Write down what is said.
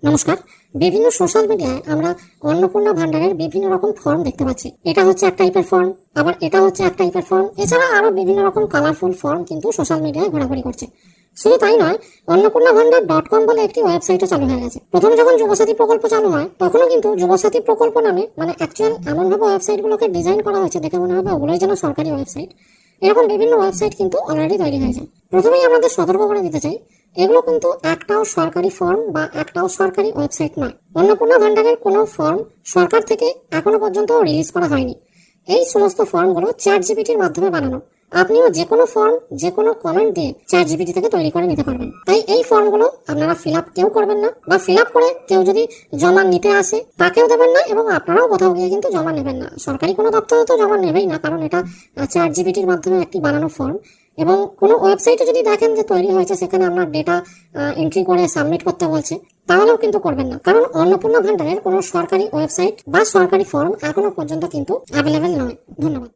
নমস্কার। বিভিন্ন সোশ্যাল মিডিয়ায় আমরা অন্নপূর্ণা ভান্ডারের বিভিন্ন রকম ফর্ম দেখতে পাচ্ছি। এটা হচ্ছে এক টাইপের ফর্ম, আবার এটা হচ্ছে এক টাইপের ফর্ম। এছাড়া আরো বিভিন্ন রকম কালারফুল ফর্ম কিন্তু সোশ্যাল মিডিয়ায় ঘোরাঘুরি করছে। শুধু তাই নয়, অন্নপূর্ণাভান্ডার.com বলে একটি ওয়েবসাইটও চালু হয়ে গেছে। প্রথমে যখন যুবসাথী প্রকল্প চালু হয় তখনও কিন্তু যুবসাথী প্রকল্প নামে অ্যাকচুয়াল এমনভাবে ওয়েবসাইটগুলোকে ডিজাইন করা হয়েছে, দেখে মনে হবে ওগুলোই যেন সরকারি ওয়েবসাইট। এরকম বিভিন্ন ওয়েবসাইট কিন্তু অলরেডি তৈরি হয়ে যায়। প্রথমেই আমাদের সতর্ক করে দিতে চাই, এগুলো কিন্তু একটাও সরকারি ফর্ম বা একটাও সরকারি ওয়েবসাইট নয়। অন্নপূর্ণা ভান্ডারের কোনো ফর্ম সরকার থেকে এখনো পর্যন্ত রিলিজ করা হয়নি। এই সমস্ত ফর্মগুলো চ্যাটজিপিটির মাধ্যমে বানানো। আপনিও যে কোনো ফর্ম, যে কোনো কমেন্ট দিয়ে চ্যাটজিপিটি থেকে তৈরি করে নিতে পারবেন। তাই এই ফর্মগুলো আপনারা ফিল আপ কেউ করবেন না, বা ফিল আপ করে কেউ যদি জমা নিতে আসে তাকেও দেবেন না, এবং আপনারাও কোথাও গিয়ে কিন্তু জমা নেবেন না। সরকারি কোনো দপ্তরে তো জমা নেবেই না, কারণ এটা চ্যাটজিপিটির মাধ্যমে একটি বানানো ফর্ম। এবং কোনো ওয়েবসাইটে যদি দেখেন যে তৈরি হয়েছে, সেখানে আপনার ডেটা এন্ট্রি করে সাবমিট করতে বলছে, তাহলেও কিন্তু করবেন না, কারণ অন্নপূর্ণা ভান্ডারের কোনো সরকারি ওয়েবসাইট বা সরকারি ফর্ম এখনো পর্যন্ত কিন্তু অ্যাভেলেবেল নয়। ধন্যবাদ।